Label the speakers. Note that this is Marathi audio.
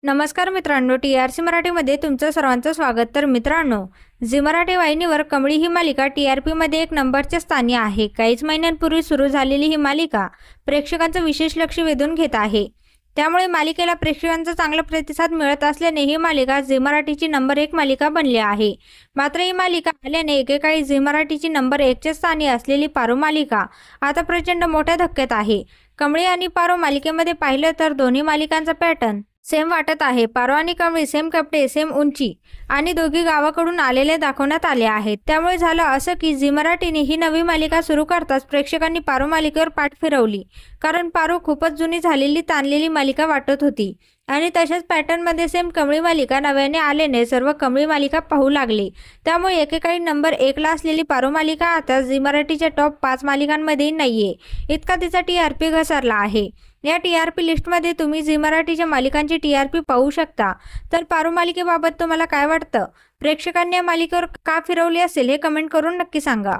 Speaker 1: नमस्कार मित्रांनो, TRC मराठीमध्ये तुमचं सर्वांचं स्वागत। तर मित्रांनो, झी मराठी वाहिनीवर कमळी ही मालिका TRPमध्ये एक नंबरच्या स्थानी आहे। काहीच महिन्यांपूर्वी सुरू झालेली ही मालिका प्रेक्षकांचं विशेष लक्ष वेधून घेत आहे। त्यामुळे मालिकेला प्रेक्षकांचा चांगला प्रतिसाद मिळत असल्याने ही मालिका झी मराठीची नंबर 1 मालिका बनली आहे। मात्र ही मालिका आल्याने एकेकाळी झी मराठीची नंबर 1 च्या स्थानी असलेली पारो मालिका आता प्रचंड मोठ्या धक्क्यात आहे। कमळी आणि पारो मालिकेमध्ये पाहिलं तर दोन्ही मालिकांचा पॅटर्न सेम वाटत आहे। पारो आणि कमळी सेम कपडे, सेम उंची आणि दोघी गावाकडून आलेले दाखवण्यात आले आहेत। त्यामुळे झालं असं की झी मराठीने ही नवी मालिका सुरू करताच प्रेक्षकांनी पारो मालिकेवर पाठ फिरवली, कारण पारो खूपच जुनी झालेली ताणलेली मालिका वाटत होती आणि तशाच पॅटर्नमध्ये सेम कमळी मालिका नव्याने आल्याने सर्व कमळी मालिका पाहू लागले। त्यामुळे एकेकाळी नंबर 1 ला असलेली पारो मालिका आता झी मराठीच्या टॉप 5 मालिकांमध्ये नाहीये, इतका तिचा TRP घसरला आहे। या TRP लिस्टमध्ये तुम्ही झी मराठीच्या मालिकांची TRP पाहू शकता। तर पारो मालिकेबाबत तुम्हाला काय वाटतं? प्रेक्षकांनी या मालिकेवर का फिरवली असेल हे कमेंट करून नक्की सांगा।